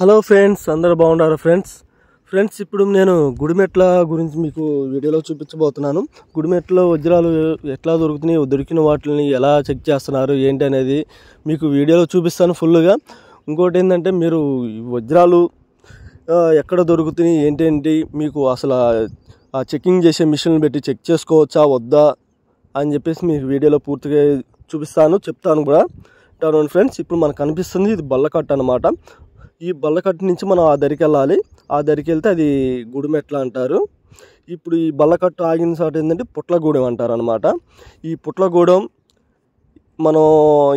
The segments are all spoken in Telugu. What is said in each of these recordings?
హలో ఫ్రెండ్స్, అందరూ బాగున్నారు ఫ్రెండ్స్ ఇప్పుడు నేను గుడిమెట్ల గురించి మీకు వీడియోలో చూపించబోతున్నాను. గుడిమెట్లో వజ్రాలు ఎట్లా దొరుకుతున్నాయి, దొరికిన వాటిని ఎలా చెక్ చేస్తున్నారు ఏంటి అనేది మీకు వీడియోలో చూపిస్తాను ఫుల్గా. ఇంకోటి ఏంటంటే, మీరు వజ్రాలు ఎక్కడ దొరుకుతున్నాయి ఏంటేంటి మీకు అసలు ఆ చెకింగ్ చేసే మిషన్ పెట్టి చెక్ చేసుకోవచ్చా వద్దా అని చెప్పేసి మీకు వీడియోలో పూర్తిగా చెప్తాను కూడా. ఫ్రెండ్స్, ఇప్పుడు మనకు కనిపిస్తుంది ఇది బల్లకట్టు అన్నమాట. ఈ బల్లకట్టు నుంచి మనం ఆ దరికి వెళ్ళాలి. ఆ దరికి వెళ్తే అది గుడిమెట్ల అంటారు. ఇప్పుడు ఈ బల్లకట్టు ఆగిన చోట ఏంటంటే పుట్లగూడెం అంటారు అనమాట. ఈ పుట్లగూడెం మనం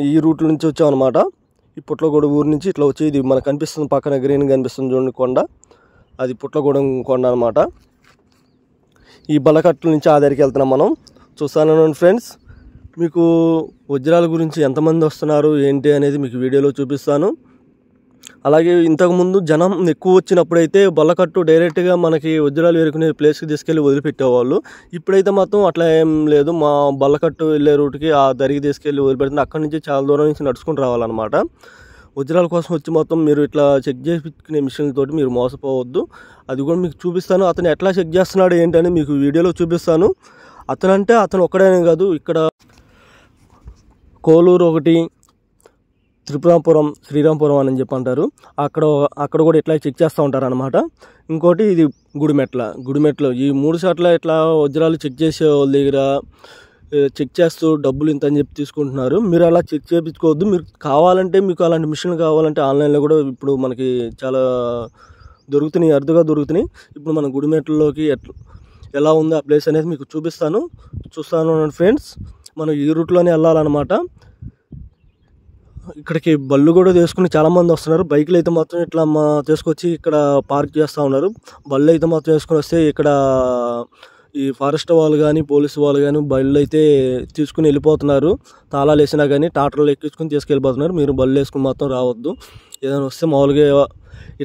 ఈ రూట్ నుంచి వచ్చామన్నమాట. ఈ పుట్లగూడెం ఊరు నుంచి ఇట్లా వచ్చి ఇది మనకు కనిపిస్తుంది, పక్కన గ్రీన్ కనిపిస్తుంది చూడండి కొండ, అది పుట్లగూడెం కొండ అనమాట. ఈ బల్లకట్టు నుంచి ఆ దరికి వెళ్తున్నాం మనం. చూస్తాను ఫ్రెండ్స్, మీకు వజ్రాల గురించి ఎంతమంది వస్తున్నారు ఏంటి అనేది మీకు వీడియోలో చూపిస్తాను. అలాగే ఇంతకుముందు జనం ఎక్కువ వచ్చినప్పుడైతే బల్లకట్టు డైరెక్ట్గా మనకి వజ్రాలు వేరుకునే ప్లేస్కి తీసుకెళ్ళి వదిలిపెట్టేవాళ్ళు. ఇప్పుడైతే మాత్రం అట్లా ఏం లేదు. మా బల్లకట్టు వెళ్ళే రూట్కి ఆ దరికి తీసుకెళ్ళి వదిలిపెడుతుంది. అక్కడి నుంచి చాలా దూరం నుంచి నడుచుకుని రావాలన్నమాట. వజ్రాల కోసం వచ్చి మొత్తం మీరు ఇట్లా చెక్ చేసుకునే మిషన్లతోటి మీరు మోసపోవద్దు. అది కూడా మీకు చూపిస్తాను. అతను ఎట్లా చెక్ చేస్తున్నాడు ఏంటని మీకు వీడియోలో చూపిస్తాను. అతను ఒక్కడేనే కాదు, ఇక్కడ కోలూరు ఒకటి, త్రిపురాపురం, శ్రీరాంపురం అని చెప్పి అంటారు, అక్కడ కూడా ఇట్లా చెక్ చేస్తూ ఉంటారు అనమాట. ఇంకోటి ఇది గుడిమెట్లు ఈ 3 చోట్ల ఇట్లా వజ్రాలు చెక్ చేసే వాళ్ళ దగ్గర చెక్ చేస్తూ డబ్బులు ఇంత అని చెప్పి తీసుకుంటున్నారు. మీరు అలా చెక్ చేయించుకోవద్దు. మీరు కావాలంటే, మీకు అలాంటి మిషన్లు కావాలంటే ఆన్లైన్లో కూడా ఇప్పుడు మనకి చాలా దొరుకుతున్నాయి, అరుదుగా దొరుకుతున్నాయి. ఇప్పుడు మన గుడిమెట్లలోకి ఎలా ఉంది ఆ ప్లేస్ అనేది మీకు చూస్తాను ఫ్రెండ్స్. మనం ఈ రూట్లోనే వెళ్ళాలన్నమాట. ఇక్కడికి బళ్ళు కూడా తీసుకుని చాలామంది వస్తున్నారు. బైకులు అయితే మాత్రం ఇట్లా తీసుకొచ్చి ఇక్కడ పార్క్ చేస్తూ ఉన్నారు. బళ్ళు అయితే మాత్రం వేసుకొని వస్తే ఇక్కడ ఈ ఫారెస్ట్ వాళ్ళు కానీ పోలీసు వాళ్ళు కానీ బళ్ళు అయితే తీసుకుని వెళ్ళిపోతున్నారు. తాళాలు వేసినా కానీ ట్రాక్టర్లు ఎక్కించుకుని తీసుకెళ్ళిపోతున్నారు. మీరు బళ్ళు వేసుకుని మాత్రం రావద్దు. ఏదైనా వస్తే మామూలుగా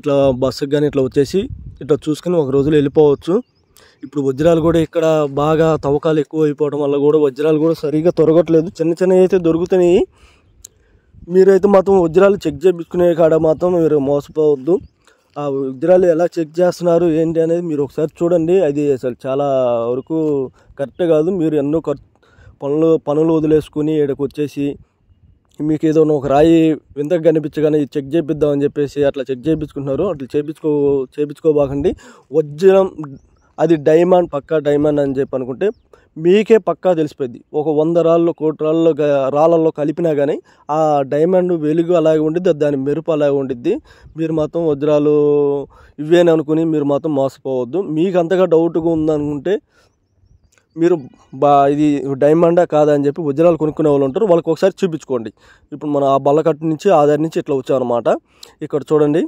ఇట్లా బస్సుకి కానీ ఇట్లా వచ్చేసి ఇట్లా చూసుకుని ఒక రోజులో వెళ్ళిపోవచ్చు. ఇప్పుడు వజ్రాలు కూడా ఇక్కడ బాగా తవ్వకాలు ఎక్కువ అయిపోవడం వల్ల కూడా వజ్రాలు కూడా సరిగా దొరకట్లేదు. చిన్నవి అయితే దొరుకుతున్నాయి. మీరైతే మాత్రం వజ్రాలు చెక్ చేయించుకునే కాడ మాత్రం మీరు మోసపోవద్దు. ఆ వజ్రాలు ఎలా చెక్ చేస్తున్నారు ఏంటి అనేది మీరు ఒకసారి చూడండి. అది అసలు చాలా వరకు కరెక్ట్ కాదు. మీరు ఎన్నో పనులు వదిలేసుకుని ఇక్కడికి వచ్చేసి మీకు ఏదో ఒక రాయి వింతగా కనిపించగానే చెక్ చేపిద్దామని చెప్పేసి అట్లా చెక్ చేయించుకుంటున్నారు. అట్లా చేయించుకోబాకండి. వజ్రం అది డైమండ్, పక్కా డైమండ్ అని చెప్పి అనుకుంటే మీకే పక్కా తెలిసిపోద్ది. ఒక 100 రాళ్ళు, 1 కోటి రాళ్ళల్లో కలిపినా కానీ ఆ డైమండ్ వెలుగు అలాగే ఉండిద్ది, దాని మెరుపు అలాగే ఉండిద్ది. మీరు మాత్రం వజ్రాలు ఇవేని అనుకుని మీరు మాత్రం మోసపోవద్దు. మీకు అంతగా డౌట్గా ఉందనుకుంటే మీరు ఇది డైమండా కాదా అని చెప్పి వజ్రాలు కొనుక్కునే వాళ్ళు ఉంటారు, వాళ్ళకి ఒకసారి చూపించుకోండి. ఇప్పుడు మనం ఆ బల్లకట్టు నుంచి ఆధార్ నుంచి ఇట్లా వచ్చామన్నమాట. ఇక్కడ చూడండి,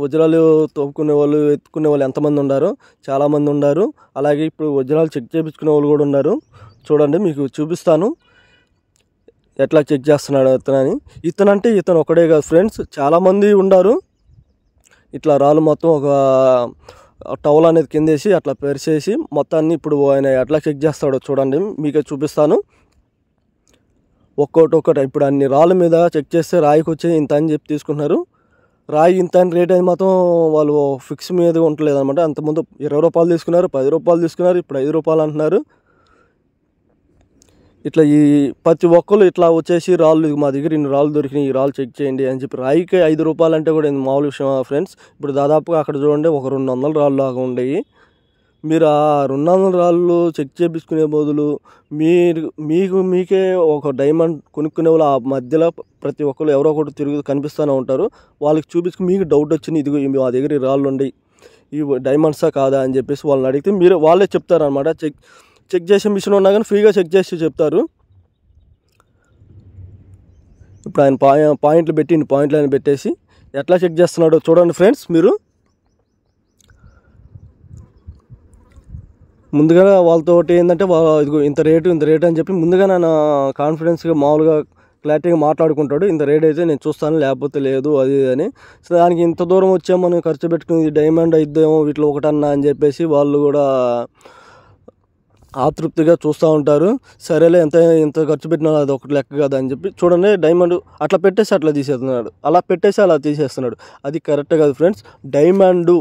వజ్రాలు తవ్వుకునే వాళ్ళు, ఎత్తుకునే వాళ్ళు ఎంతమంది ఉన్నారు, చాలామంది ఉన్నారు. అలాగే ఇప్పుడు వజ్రాలు చెక్ చేయించుకునే వాళ్ళు కూడా ఉన్నారు. చూడండి, మీకు చూపిస్తాను ఎట్లా చెక్ చేస్తున్నాడు ఇతనని. ఇతను ఒకడే కాదు ఫ్రెండ్స్, చాలామంది ఉన్నారు. ఇట్లా రాళ్ళు మొత్తం ఒక టవల్ అనేది కిందేసి అట్లా పెరిచేసి మొత్తాన్ని ఇప్పుడు ఆయన ఎట్లా చెక్ చేస్తాడో చూడండి, మీకే చూపిస్తాను ఒక్కొక్కటి. ఇప్పుడు అన్ని రాళ్ళ మీద చెక్ చేస్తే రాయికి వచ్చి ఇంత అని చెప్పి తీసుకుంటున్నారు. రాయి ఇంత అని రేట్ అయితే మాత్రం వాళ్ళు ఫిక్స్ మీద ఉండలేదు అనమాట. అంతకుముందు 20 రూపాయలు తీసుకున్నారు, 10 రూపాయలు తీసుకున్నారు, ఇప్పుడు 5 రూపాయలు అంటున్నారు. ఇట్లా ఈ ప్రతి ఒక్కరు ఇట్లా వచ్చేసి రాళ్ళు, మా దగ్గర ఇన్ని రాళ్ళు దొరికినాయి, ఈ రాళ్ళు చెక్ చేయండి అని చెప్పి. రాయికి 5 రూపాయలు అంటే కూడా మామూలు విషయం ఫ్రెండ్స్. ఇప్పుడు దాదాపుగా అక్కడ చూడండి ఒక 200 రాళ్ళు లాగా ఉండేవి. మీరు ఆ 200 రాళ్ళు చెక్ చేయించుకునే బదులు మీకే ఒక డైమండ్ కొనుక్కునే వాళ్ళు ఆ మధ్యలో ప్రతి ఒక్కరు ఎవరో ఒకటి కనిపిస్తూనే ఉంటారు. వాళ్ళకి చూపించుకుని మీకు డౌట్ వచ్చింది, ఇదిగో మా దగ్గర ఈ రాళ్ళు ఉండయి, ఇవి డైమండ్సా కాదా అని చెప్పేసి వాళ్ళని అడిగితే వాళ్ళే చెప్తారనమాట. చెక్ చేసే మిషన్ ఉన్నా కానీ ఫ్రీగా చెక్ చేసి చెప్తారు. ఇప్పుడు ఆయన పాయింట్లను పెట్టేసి ఎట్లా చెక్ చేస్తున్నాడో చూడండి ఫ్రెండ్స్. మీరు ముందుగా వాళ్ళతో ఏంటంటే ఇదిగో ఇంత రేటు అని చెప్పి ముందుగా నేను కాన్ఫిడెన్స్గా మామూలుగా క్లారిటీగా మాట్లాడుకుంటాడు. ఇంత రేట్ అయితే నేను చూస్తాను, లేకపోతే లేదు అది అని. సో దానికి ఇంత దూరం వచ్చాము మనం ఖర్చు పెట్టుకుని డైమండ్ అయిద్దేమో వీటిలో ఒకటన్నా అని చెప్పేసి వాళ్ళు కూడా ఆతృప్తిగా చూస్తూ ఉంటారు. సరేలే ఎంత ఖర్చు పెట్టినా అది ఒకటి లెక్క కదా అని చెప్పి చూడండి డైమండ్ అట్లా పెట్టేసి అట్లా తీసేస్తున్నాడు, అలా పెట్టేసి అలా తీసేస్తున్నాడు. అది కరెక్ట్ కాదు ఫ్రెండ్స్. డైమండ్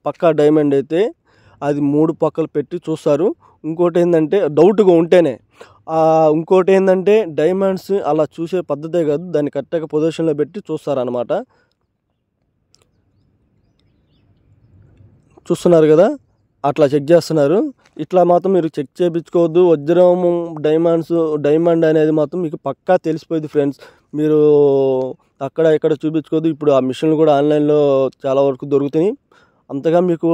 పక్కా డైమండ్ అయితే అది 3 పక్కలు పెట్టి చూస్తారు. ఇంకోటి ఏంటంటే డౌట్గా ఉంటేనే ఇంకోటి ఏంటంటే డైమండ్స్ అలా చూసే పద్ధతే కాదు, దాన్ని కరెక్ట్గా పొజిషన్లో పెట్టి చూస్తారనమాట. చూస్తున్నారు కదా, అట్లా చెక్ చేస్తున్నారు. ఇట్లా మాత్రం మీరు చెక్ చేయించుకోవద్దు. వజ్రం డైమండ్ అనేది మాత్రం మీకు పక్కా తెలిసిపోయింది ఫ్రెండ్స్. మీరు అక్కడ ఇక్కడ చూపించుకోవద్దు. ఇప్పుడు ఆ మిషన్లు కూడా ఆన్లైన్లో చాలా వరకు దొరుకుతాయి. అంతగా మీకు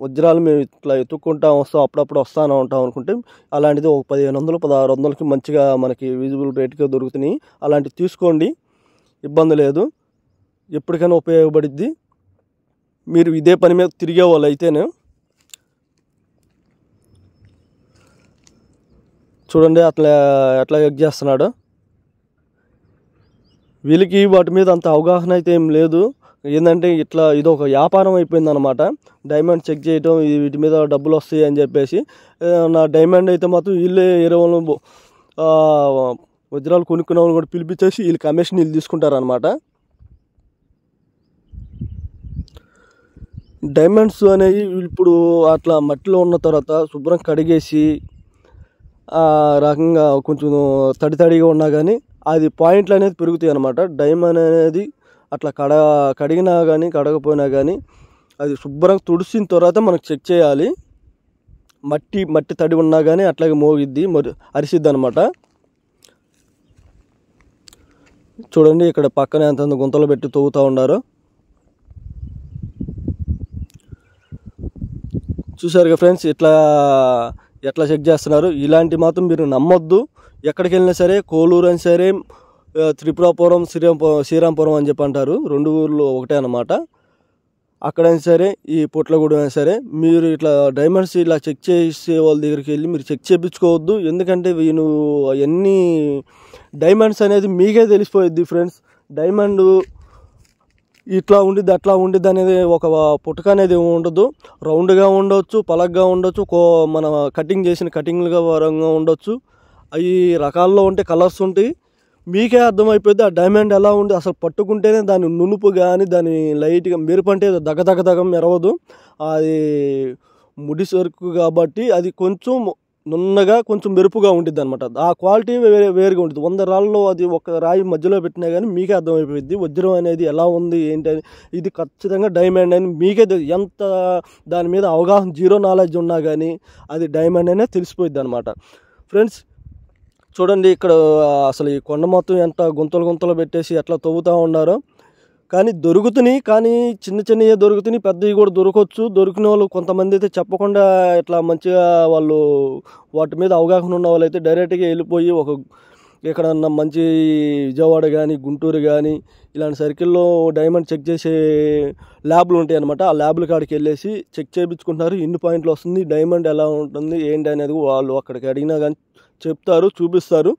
వజ్రాలు మేము ఇట్లా ఎత్తుక్కుంటా అప్పుడప్పుడు వస్తాను ఉంటాం అనుకుంటే అలాంటిది ఒక 1500 1600కి మంచిగా మనకి విజిబుల్ రేట్గా దొరుకుతున్నాయి. అలాంటివి తీసుకోండి, ఇబ్బంది లేదు, ఎప్పటికైనా ఉపయోగపడిద్ది. మీరు ఇదే పని మీద తిరిగే వాళ్ళు అయితేనే. చూడండి ఎట్లా చెక్ చేస్తున్నాడు. వీళ్ళకి వాటి మీద అంత అవగాహన అయితే ఏం లేదు. ఏంటంటే ఇది ఒక వ్యాపారం అయిపోయింది అనమాట. డైమండ్ చెక్ చేయటం, వీటి మీద డబ్బులు వస్తాయి అని చెప్పేసి. నా డైమండ్ అయితే మాత్రం వీళ్ళే ఇరవై వజ్రాలు కొనుక్కునే వాళ్ళు కూడా పిలిపించేసి వీళ్ళు కమిషన్ తీసుకుంటారనమాట. డైమండ్స్ అనేవి ఇప్పుడు అట్లా మట్టిలో ఉన్న తర్వాత శుభ్రం కడిగేసి రకంగా కొంచెం తడిగా ఉన్నా కానీ అది పాయింట్లు అనేది పెరుగుతాయి అన్నమాట. డైమండ్ అనేది అట్లా కడిగినా కానీ కడగపోయినా కానీ అది శుభ్రంగా తుడిసిన తర్వాత మనకు చెక్ చేయాలి. మట్టి తడి ఉన్నా కానీ అట్లాగే మోగిద్ది, మరి అరిసిద్ది అనమాట. చూడండి ఇక్కడ పక్కనే ఎంత గుంతలు పెట్టి తవ్వుతూ ఉన్నారు. చూసారుగా ఫ్రెండ్స్, ఎట్లా చెక్ చేస్తున్నారు. ఇలాంటి మాత్రం మీరు నమ్మొద్దు. ఎక్కడికి వెళ్ళినా సరే, కోలూరు అని సరే, త్రిపురాపురం, శ్రీరాంపురం అని చెప్పి అంటారు, 2 ఊర్లు ఒకటే అన్నమాట. అక్కడైనా సరే, ఈ పొట్లగూడెం అయినా సరే, మీరు ఇట్లా డైమండ్స్ ఇలా చెక్ చేసే వాళ్ళ దగ్గరికి వెళ్ళి మీరు చెక్ చేయించుకోవద్దు. ఎందుకంటే వీళ్ళు అవన్నీ డైమండ్స్ అనేది మీకే తెలిసిపోయిద్ది ఫ్రెండ్స్. డైమండ్ ఇట్లా ఉండిద్ది అట్లా ఉండిద్ది అనేది ఒక పుటక అనేది ఉండదు. రౌండ్గా ఉండొచ్చు, పలగ్గా ఉండొచ్చు, మన కటింగ్ చేసిన కటింగ్లుగా వరంగా ఉండొచ్చు. అవి రకాల్లో ఉంటే కలర్స్ ఉంటాయి. మీకే అర్థమైపోద్ది ఆ డైమండ్ ఎలా ఉంది. అసలు పట్టుకుంటేనే దాని నునుపు కానీ దాని లైట్గా మెరుపు అంటే దగ మెరవదు. అది ముడి సరుకు కాబట్టి అది కొంచెం నున్నగా కొంచెం మెరుపుగా ఉంటుంది అనమాట. ఆ క్వాలిటీ వేరుగా ఉంటుంది. 100 రాళ్ళలో అది ఒక రాయి మధ్యలో పెట్టినా కానీ మీకే అర్థమైపోయింది వజ్రం అనేది ఎలా ఉంది ఏంటి అని. ఇది ఖచ్చితంగా డైమండ్ అని మీకే ఎంత దాని మీద అవగాహన జీరో నాలెడ్జ్ ఉన్నా కానీ అది డైమండ్ అనే తెలిసిపోయింది అనమాట. ఫ్రెండ్స్ చూడండి ఇక్కడ అసలు ఈ కొండ మొత్తం ఎంత గుంతలు పెట్టేసి ఎట్లా తవ్వుతూ ఉన్నారో. కానీ దొరుకుతున్నాయి, కానీ చిన్నవి దొరుకుతున్నాయి, పెద్దవి కూడా దొరకవచ్చు. దొరికిన వాళ్ళు కొంతమంది అయితే చెప్పకుండా ఇట్లా మంచిగా వాళ్ళు వాటి మీద అవగాహన ఉన్న వాళ్ళు అయితే డైరెక్ట్గా వెళ్ళిపోయి ఎక్కడన్నా మంచి విజయవాడ కానీ గుంటూరు కానీ ఇలాంటి సర్కిల్లో డైమండ్ చెక్ చేసే ల్యాబ్లు ఉంటాయి అన్నమాట. ఆ ల్యాబ్ల కాడికి వెళ్ళేసి చెక్ చేయించుకుంటున్నారు. ఎన్ని పాయింట్లు వస్తుంది, డైమండ్ ఎలా ఉంటుంది ఏంటి అనేది వాళ్ళు అక్కడికి అడిగినా కానీ చెప్తారు, చూపిస్తారు.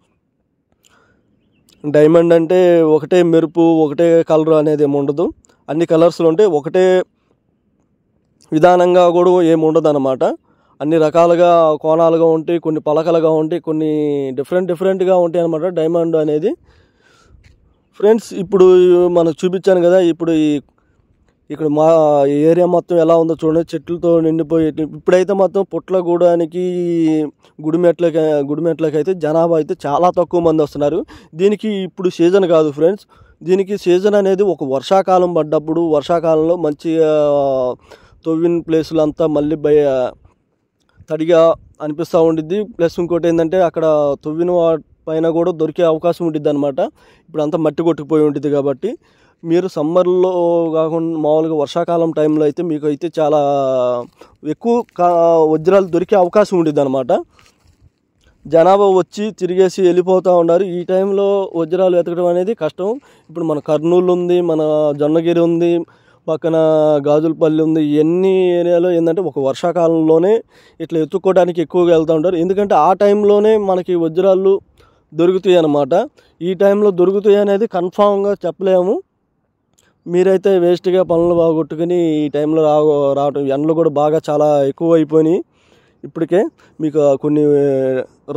డైమండ్ అంటే ఒకటే మెరుపు ఒకటే కలర్ అనేది ఏమి ఉండదు. అన్ని కలర్స్లు ఉంటాయి, ఒకటే విధానంగా కూడా ఏమి ఉండదు అన్నమాట. అన్ని రకాలుగా కోణాలుగా ఉంటాయి, కొన్ని పలకలుగా ఉంటాయి, కొన్ని డిఫరెంట్గా ఉంటాయి అన్నమాట డైమండ్ అనేది. ఫ్రెండ్స్ ఇప్పుడు మనకు చూపించాను కదా, ఇప్పుడు ఇక్కడ మా ఏరియా మొత్తం ఎలా ఉందో చూడండి, చెట్లతో నిండిపోయి. ఇప్పుడైతే మొత్తం పుట్లగూడానికి గుడిమెట్లకి అయితే జనాభా అయితే చాలా తక్కువ మంది వస్తున్నారు. దీనికి ఇప్పుడు సీజన్ కాదు ఫ్రెండ్స్. దీనికి సీజన్ అనేది ఒక వర్షాకాలం పడ్డప్పుడు, వర్షాకాలంలో మంచిగా తవ్విన ప్లేసులు అంతా మళ్ళీ తడిగా అనిపిస్తూ ఉండిద్ది. ప్లస్ ఇంకోటి ఏంటంటే అక్కడ తవ్విన పైన కూడా దొరికే అవకాశం ఉంటుంది అనమాట. ఇప్పుడు అంతా మట్టి కొట్టుకుపోయి ఉంటుంది కాబట్టి మీరు సమ్మర్లో కాకుండా మామూలుగా వర్షాకాలం టైంలో అయితే మీకు అయితే చాలా ఎక్కువ వజ్రాలు దొరికే అవకాశం ఉంటుంది అనమాట. జనాభా వచ్చి తిరిగేసి వెళ్ళిపోతూ ఉన్నారు. ఈ టైంలో వజ్రాలు వెతకడం అనేది కష్టం. ఇప్పుడు మన కర్నూలు ఉంది, మన జొన్నగిరి ఉంది, పక్కన గాజులపల్లి ఉంది. ఇవన్నీ ఏరియాలో ఏంటంటే ఒక వర్షాకాలంలోనే ఇట్లా ఎత్తుక్కోవడానికి ఎక్కువగా వెళ్తూ ఉంటారు. ఎందుకంటే ఆ టైంలోనే మనకి వజ్రాలు దొరుకుతాయి అన్నమాట. ఈ టైంలో దొరుకుతాయి అనేది కన్ఫామ్గా చెప్పలేము. మీరైతే వేస్ట్గా పనులు బాగొట్టుకుని ఈ టైంలో రావటం. ఎండలు కూడా బాగా చాలా ఎక్కువ అయిపోయినాయి. ఇప్పటికే మీకు కొన్ని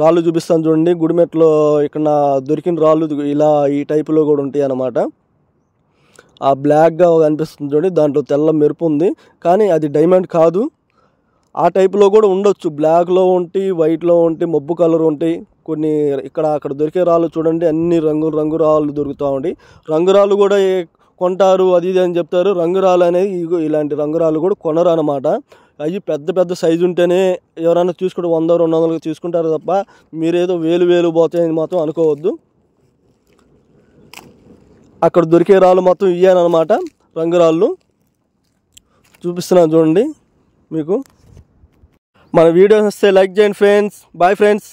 రాళ్ళు చూపిస్తాను చూడండి. గుడిమెట్లో ఇక్కడ దొరికిన రాళ్ళు ఇలా ఈ టైపులో కూడా ఉంటాయి అన్నమాట. ఆ బ్లాక్గా కనిపిస్తుంది చూడండి, దాంట్లో తెల్ల మెరుపు ఉంది, కానీ అది డైమండ్ కాదు. ఆ టైపులో కూడా ఉండొచ్చు, బ్లాక్లో ఉంటాయి, వైట్లో ఉంటాయి, మబ్బు కలర్ ఉంటాయి కొన్ని. అక్కడ దొరికే రాళ్ళు చూడండి, అన్ని రంగు రాళ్ళు దొరుకుతూ ఉంటాయి. రంగురాళ్ళు కూడా కొంటారు అది ఇది అని చెప్తారు. రంగురాళ్ళు అనేది ఇలాంటి రంగురాళ్ళు కూడా కొనరు అనమాట. అవి పెద్ద సైజు ఉంటేనే ఎవరైనా తీసుకుంటే 100-200 తీసుకుంటారు తప్ప మీరేదో వేలు పోతాయని మాత్రం అనుకోవద్దు. అక్కడ దొరికే రాళ్ళు మొత్తం ఇయ్యానమాట, రంగురాళ్ళు చూపిస్తున్నాను చూడండి మీకు. మన వీడియో వస్తే లైక్ చేయండి ఫ్రెండ్స్. Bye friends.